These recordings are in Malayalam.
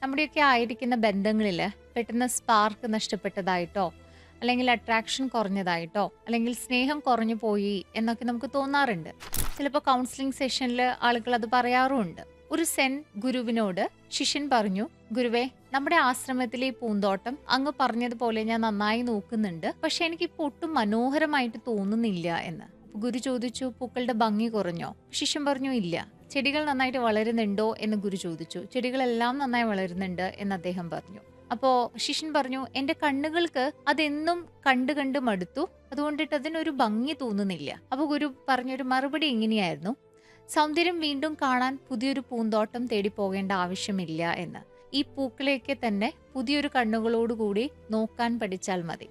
നമ്മുടെയൊക്കെ ആയിരിക്കുന്ന ബന്ധങ്ങളിൽ പെട്ടെന്ന് സ്പാർക്ക് നഷ്ടപ്പെട്ടതായിട്ടോ അല്ലെങ്കിൽ അട്രാക്ഷൻ കുറഞ്ഞതായിട്ടോ അല്ലെങ്കിൽ സ്നേഹം കുറഞ്ഞു പോയി എന്നൊക്കെ നമുക്ക് തോന്നാറുണ്ട്. ചിലപ്പോൾ കൗൺസിലിംഗ് സെഷനിൽ ആളുകൾ അത് പറയാറുമുണ്ട്. ഒരു സെൻ ഗുരുവിനോട് ശിഷ്യൻ പറഞ്ഞു, ഗുരുവേ, നമ്മുടെ ആശ്രമത്തിലെ ഈ പൂന്തോട്ടം അങ്ങ് പറഞ്ഞതുപോലെ ഞാൻ നന്നായി നോക്കുന്നുണ്ട്, പക്ഷെ എനിക്കിപ്പോൾ ഒട്ടും മനോഹരമായിട്ട് തോന്നുന്നില്ല എന്ന്. ഗുരു ചോദിച്ചു, പൂക്കളുടെ ഭംഗി കുറഞ്ഞോ? ശിഷ്യൻ പറഞ്ഞു, ഇല്ല. ചെടികൾ നന്നായിട്ട് വളരുന്നുണ്ടോ എന്ന് ഗുരു ചോദിച്ചു. ചെടികളെല്ലാം നന്നായി വളരുന്നുണ്ട് എന്ന് അദ്ദേഹം പറഞ്ഞു. അപ്പോ ശിഷ്യൻ പറഞ്ഞു, എന്റെ കണ്ണുകൾക്ക് അതെന്നും കണ്ടു കണ്ട് മടുത്തു, അതുകൊണ്ടിട്ട് അതിനൊരു ഭംഗി തോന്നുന്നില്ല. അപ്പൊ ഗുരു പറഞ്ഞൊരു മറുപടി ഇങ്ങനെയായിരുന്നു, സൗന്ദര്യം വീണ്ടും കാണാൻ പുതിയൊരു പൂന്തോട്ടം തേടി പോകേണ്ട ആവശ്യമില്ല എന്ന്. ഈ പൂക്കളെയൊക്കെ തന്നെ പുതിയൊരു കണ്ണുകളോടുകൂടി നോക്കാൻ പഠിച്ചാൽ മതി.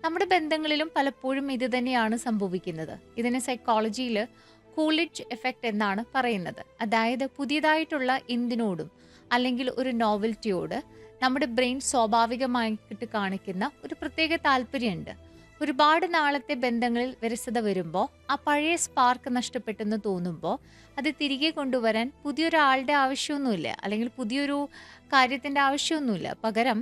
നമ്മുടെ ബന്ധങ്ങളിലും പലപ്പോഴും ഇത് തന്നെയാണ് സംഭവിക്കുന്നത്. ഇതിനെ സൈക്കോളജിയിൽ കൂളിഡ്ജ് എഫക്റ്റ് എന്നാണ് പറയുന്നത്. അതായത് പുതിയതായിട്ടുള്ള എന്തിനോടും അല്ലെങ്കിൽ ഒരു നോവൽറ്റിയോട് നമ്മുടെ ബ്രെയിൻ സ്വാഭാവികമായിട്ട് കാണിക്കുന്ന ഒരു പ്രത്യേക താല്പര്യമുണ്ട്. ഒരുപാട് നാളത്തെ ബന്ധങ്ങളിൽ വിരസത വരുമ്പോൾ ആ പഴയ സ്പാർക്ക് നഷ്ടപ്പെട്ടെന്ന് തോന്നുമ്പോൾ അത് തിരികെ കൊണ്ടുവരാൻ പുതിയൊരാളുടെ ആവശ്യമൊന്നുമില്ല, അല്ലെങ്കിൽ പുതിയൊരു കാര്യത്തിൻ്റെ ആവശ്യമൊന്നുമില്ല. പകരം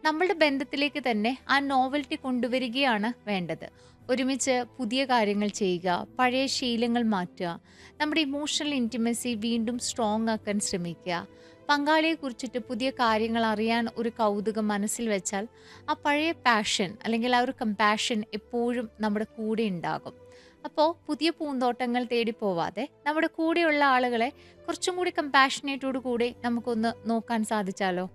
നമ്മളുടെ ബന്ധത്തിലേക്ക് തന്നെ ആ നോവൽറ്റി കൊണ്ടുവരികയാണ് വേണ്ടത്. ഒരുമിച്ച് പുതിയ കാര്യങ്ങൾ ചെയ്യുക, പഴയ ശീലങ്ങൾ മാറ്റുക, നമ്മുടെ ഇമോഷണൽ ഇൻറ്റിമസി വീണ്ടും സ്ട്രോങ് ആക്കാൻ ശ്രമിക്കുക. പങ്കാളിയെ കുറിച്ചിട്ട് പുതിയ കാര്യങ്ങൾ അറിയാൻ ഒരു കൗതുകം മനസ്സിൽ വെച്ചാൽ ആ പഴയ പാഷൻ അല്ലെങ്കിൽ ആ ഒരു കമ്പാഷൻ എപ്പോഴും നമ്മുടെ കൂടെ ഉണ്ടാകും. അപ്പോൾ പുതിയ പൂന്തോട്ടങ്ങൾ തേടി പോവാതെ നമ്മുടെ കൂടെയുള്ള ആളുകളെ കുറച്ചും കൂടി കമ്പാഷനേറ്റോടു കൂടി നമുക്കൊന്ന് നോക്കാൻ സാധിച്ചാലോ?